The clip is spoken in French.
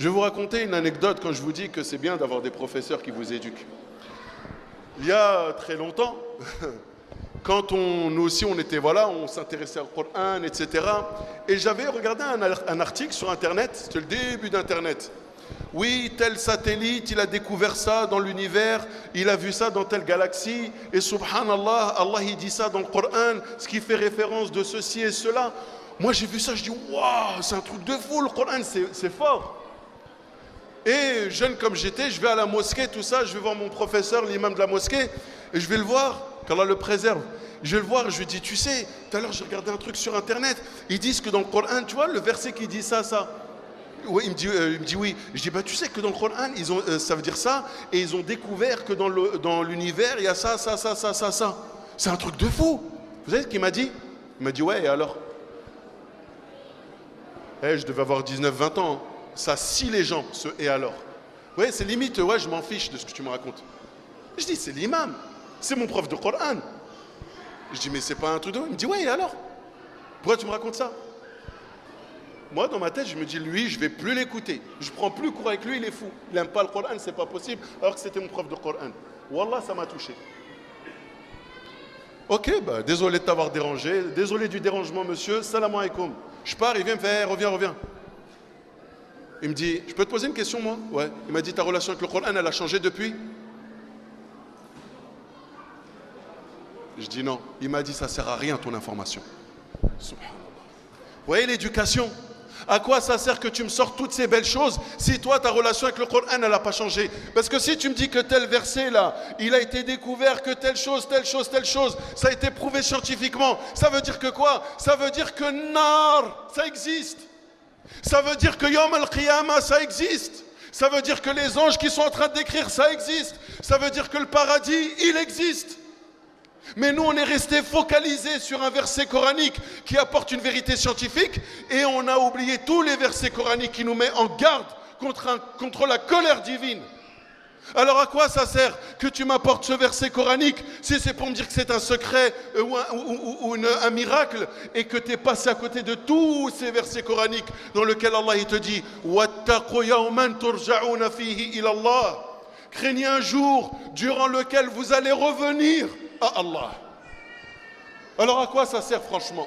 Je vais vous raconter une anecdote quand je vous dis que c'est bien d'avoir des professeurs qui vous éduquent. Il y a très longtemps, quand nous aussi on était, voilà, on s'intéressait au Coran, etc. Et j'avais regardé un article sur Internet, c'était le début d'Internet. Oui, tel satellite, il a découvert ça dans l'univers, il a vu ça dans telle galaxie, et subhanallah, Allah il dit ça dans le Coran, ce qui fait référence de ceci et cela. Moi j'ai vu ça, je dis waouh, c'est un truc de fou, le Coran, c'est fort. Et jeune comme j'étais, je vais à la mosquée, tout ça, je vais voir mon professeur, l'imam de la mosquée, et je vais le voir, qu'Allah le préserve. Je vais le voir, je lui dis, tu sais, tout à l'heure j'ai regardé un truc sur Internet, ils disent que dans le Coran, tu vois, le verset qui dit ça. Oui, il me dit oui. Je dis, bah tu sais que dans le Coran, ça veut dire ça, et ils ont découvert que dans l'univers, il y a ça. C'est un truc de fou. Vous savez ce qu'il m'a dit? Il m'a dit, ouais, et alors? Je devais avoir 19-20 ans. Ça scie les gens, ce et alors. Ouais, c'est limite, ouais, je m'en fiche de ce que tu me racontes. Je dis, c'est l'imam, c'est mon prof de Coran. Je dis, mais c'est pas un truc de... Il me dit, ouais, et alors? Pourquoi tu me racontes ça? Moi, dans ma tête, je me dis, lui, je vais plus l'écouter. Je prends plus cours avec lui, il est fou. Il n'aime pas le Coran, c'est pas possible, alors que c'était mon prof de Coran. Wallah, ça m'a touché. Ok, bah, désolé de t'avoir dérangé, désolé du dérangement, monsieur, salam alaikum. Je pars, il vient me faire, reviens. Il me dit, je peux te poser une question, moi? Ouais. Il m'a dit, ta relation avec le Coran, elle a changé depuis? Je dis non. Il m'a dit, ça sert à rien ton information. Subhanallah. Vous voyez l'éducation? À quoi ça sert que tu me sors toutes ces belles choses si toi, ta relation avec le Coran, elle n'a pas changé? Parce que si tu me dis que tel verset là, il a été découvert que telle chose, ça a été prouvé scientifiquement, ça veut dire que quoi? Ça veut dire que Nar, ça existe. Ça veut dire que Yom al-Qiyamah, ça existe. Ça veut dire que les anges qui sont en train de décrire, ça existe. Ça veut dire que le paradis, il existe. Mais nous, on est resté focalisé sur un verset coranique qui apporte une vérité scientifique et on a oublié tous les versets coraniques qui nous mettent en garde contre la colère divine. Alors à quoi ça sert que tu m'apportes ce verset coranique si c'est pour me dire que c'est un secret ou un miracle et que tu es passé à côté de tous ces versets coraniques dans lesquels Allah il te dit « Wattaqu yawman turja'una fihi ila Allah » Craignez un jour durant lequel vous allez revenir à Allah. Alors à quoi ça sert franchement?